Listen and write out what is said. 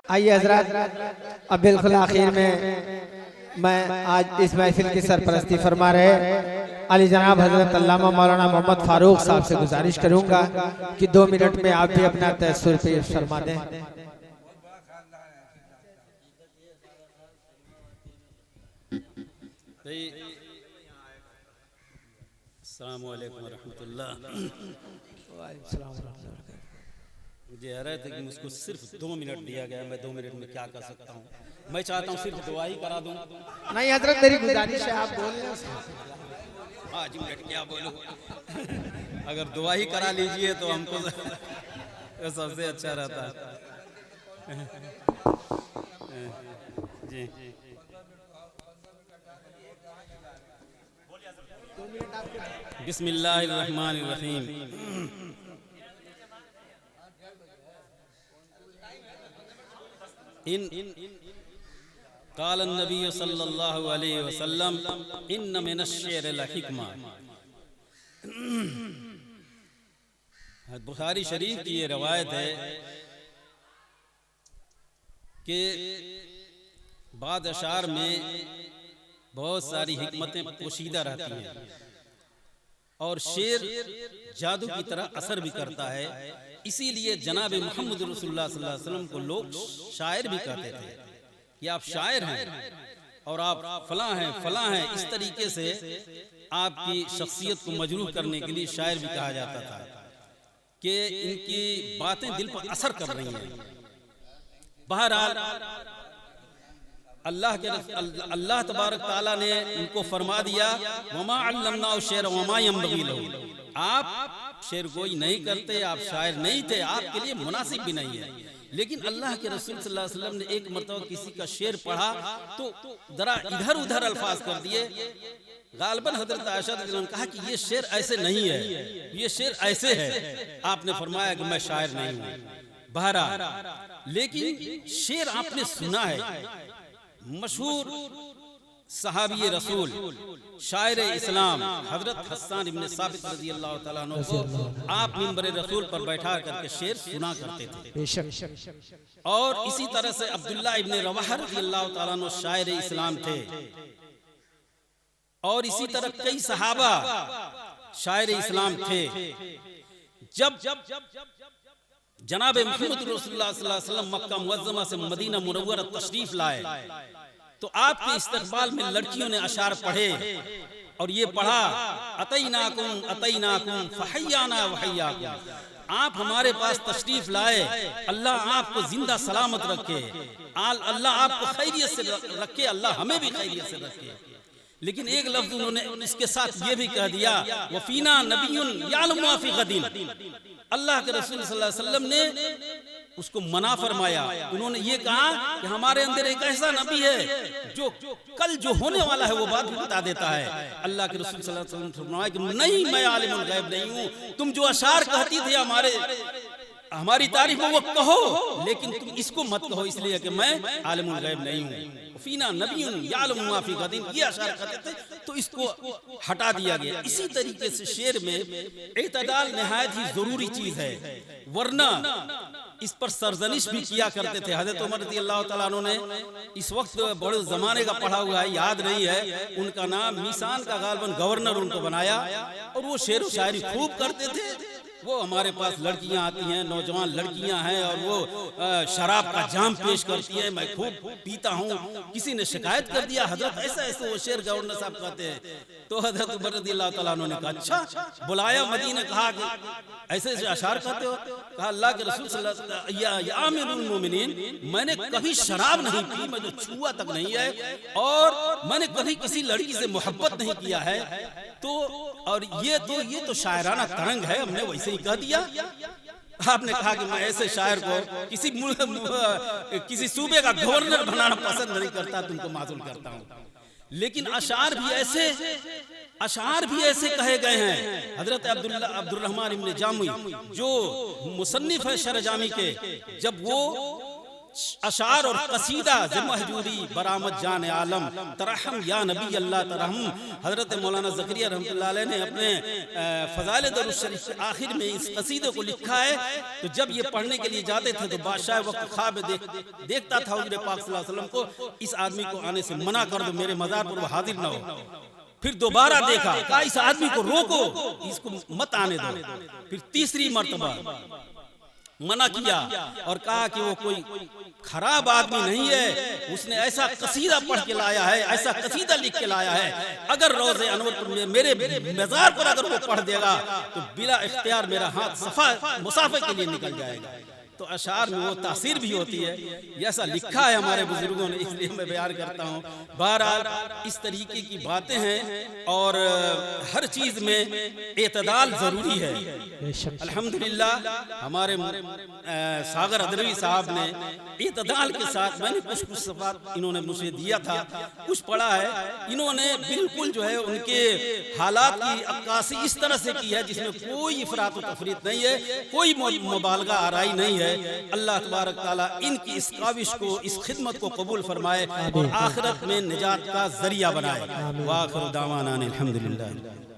आइए हजरत, अब बिल्कुल आखिर में मैं आज इस महफिल की सरपरस्ती फरमा रहे अली जनाब हजरत अल्लामा मौलाना मोहम्मद फारूक साहब से गुजारिश करूंगा कि 2 मिनट में आप भी अपना तअस्सुर पेश फरमा दें। अस्सलामु अलैकुम रहमतुल्लाह। मुझे हैरत है कि मुझको सिर्फ 2 मिनट दिया गया, मैं 2 मिनट में क्या कर सकता हूँ। मैं चाहता हूँ सिर्फ दुआ ही करा दूँ। नहीं हजरत, मेरी गुजारिश है आप बोल लें। 5 मिनट क्या बोलूँ। अगर दुआ ही करा लीजिए तो हमको सबसे अच्छा रहता है। जी बिस्मिल्लाहिर्रहमानिर्रहीम। क़ाल नबी सल्लल्लाहु अलैहि वसल्लम इन्न मिनश्शिअरि लहिक्मा। बुखारी शरीफ की ये रवायत है कि बाद अशार में बहुत सारी हिकमतें पोशीदा रहती हैं और शेर जादू की तरह असर भी करता है। इसीलिए जनाब मोहम्मद रसूलुल्लाह सल्लल्लाहु अलैहि वसल्लम को लोग शायर भी कहते थे कि आप शायर हैं और आप फलां हैं फलां हैं। इस तरीके से आपकी शख्सियत को मजरूह करने के लिए शायर भी कहा जाता था कि इनकी बातें दिल पर असर कर रही हैं। बहरहाल अल्लाह तबारक ताला ने उनको फरमा दिया वमा अल्लमनाहु शेर वमा यंबगी लहू। आप शेर गोई नहीं करते, आप शायर नहीं थे, आपके लिए मुनासिब भी नहीं है। लेकिन अल्लाह के रसूल सल्लल्लाहु अलैहि वसल्लम ने एक मर्तबा किसी का शेर पढ़ा तो जरा इधर उधर अल्फाज कर दिए। गालिबन हजरत आयशा रज़ियल्लाहु अन्हा ने कहा कि ये शेर ऐसे नहीं है, ये शेर ऐसे है। आपने फरमाया कि मैं शायर नहीं हूँ। बहरहाल लेकिन शेर आपने सुना है। मशहूर सहाबी रसूल शायर इस्लाम हजरत हस्सान इब्न साबित रज़ियल्लाहु तआला अन्हु को आप मिंबर रसूल पर बैठा करके शेर सुना करते थे। और इसी तरह से अब्दुल्ला इब्न रवाहा रज़ियल्लाहु तआला अन्हु शायर इस्लाम थे। और इसी तरह कई सहाबा शायर इस्लाम थे। जब जनाब मोहम्मद रसूलुल्लाह सल्लल्लाहु अलैहि वसल्लम मक्का मुअज्जमा से मदीना मुनव्वरा तशरीफ लाए तो आपके इस्तकबाल में लड़कियों ने अशार पढ़े और ये पढ़ा अतैनाकुम फहय्याना वहय्याकुम। आप हमारे पास तशरीफ लाए, अल्लाह आपको जिंदा सलामत रखे, अल्लाह आपको खैरियत से रखे, अल्लाह हमें भी खैरियत से रखे। लेकिन एक लफ्ज उन्होंने इसके साथ ये भी कह दिया वफीना नबियुन यालमु मा फी गदिन। अल्लाह के रसूल सल्लल्लाहु अलैहि वसल्लम ने उसको मना फरमाया। उन्होंने ये कहा कि हमारे अंदर एक ऐसा नबी है जो कल जो होने वाला है वो बात भी बता देता है। अल्लाह के रसूल सल्लल्लाहु अलैहि वसल्लम ने फरमाया कि नहीं, मैं आलिमुल गैब नहीं हूँ। तुम जो अशार कहती थी हमारी तारीफ में वो कहो, लेकिन तुम इसको मत कहो इसलिए कि मैं आलिमुल गैब नहीं हूँ। फीना नबियुन यालमु मा फी गदिन, ये अशार कहते थे तो इसको हटा दिया गया। इसी तरीके से शेर में इत्तदाल निहायत ही जरूरी चीज है, वरना इस पर सरजनिश भी किया करते थे। हजरत उमर रज़ियल्लाहु तआला अन्हु ने इस वक्त बड़े जमाने का पढ़ा हुआ है, याद नहीं है उनका नाम, मिसान का गालिबन गवर्नर उनको बनाया और वो शेर व शायरी खूब करते थे। वो हमारे पास लड़कियां आती हैं, नौजवान लड़कियां हैं और वो शराब का जाम पेश करती हैं, मैं खूब पीता हूँ। किसी ने शिकायत कर दिया हजरत ऐसा ऐसे वो शेर गवर्नर साहब कहते हैं। तो हजरत उमर रज़ियल्लाहु तआला अन्हु ने कहा अच्छा, बुलाया मदीने, कहा कि ऐसे ऐसे अशार कहते हो। कहा अल्लाह के रसूल सल्लल्लाहु अलैहि वसल्लम या आमिरुल मोमिनीन, मैंने कभी शराब नहीं पी, मुझे छुआ तक नहीं है और मैंने कभी किसी लड़की से मोहब्बत नहीं किया है। तो और ये तो शायराना तरंग है, हमने वैसे ही कह दिया। आपने कहा कि मैं ऐसे शायर को किसी सूबे का गवर्नर बनाना पसंद नहीं करता, तुमको मासूम करता हूँ। लेकिन अशार भी ऐसे कहे गए हैं। हजरत अब्दुर्रहमान इब्न जामी जो मुसन्निफ है शरह जामी के, जब वो अशार और कसीदा महजूरी बरामद जान आलम तरहम या नबी अल्लाह तरहम। हजरत मौलाना ज़करिया रहमतुल्लाह अलैह ने अपने फ़ज़ाइल दुरूद शरीफ के आखिर में इस कसीदे को लिखा है। तो जब ये पढ़ने के लिए जाते थे तो बादशाह वक्त ख्वाब देखता था हुज़ूर पाक सल्लल्लाहु अलैहि वसल्लम को, इस आदमी को आने से मना कर दो, मेरे मज़ार पर वो हाजिर ना हो। फिर दोबारा देखा, कहा इस आदमी को रोको, इसको मत आने दो। फिर तीसरी मर्तबा मना किया और कहा कि वो कोई खराब आदमी नहीं है, उसने ऐसा कसीदा पढ़ के लाया है, ऐसा कसीदा लिख के लाया है, अगर रोज़े अनवर पर मेरे मज़ार पर अगर वो पढ़ देगा तो बिला इख्तियार मेरा हाथ सफा मुसाफे के लिए निकल जाएगा। तो अशार में वो तासीर भी होती है, ये ऐसा लिखा है हमारे बुजुर्गों ने, इसलिए मैं बयान करता हूँ। बहरहाल इस तरीके की बातें हैं और हर चीज़ में एतदाल ज़रूरी है। अल्हम्दुलिल्लाह हमारे सागर अदरवी साहब ने एतदाल के साथ, मैंने कुछ सवाल इन्होंने मुझे दिया था, कुछ पढ़ा है, इन्होंने बिल्कुल जो है उनके हालात की अक्कासी इस तरह से की है जिसमें कोई इफरात व तफरीत नहीं है, कोई मुबालगा आराई नहीं है। अल्लाह तबारक ताला इनकी इस काविश को, इस खिदमत को कबूल फरमाए और आखिरत में निजात का जरिया बनाए। वाखिर दावाना अनिल हम्दुलिल्लाह।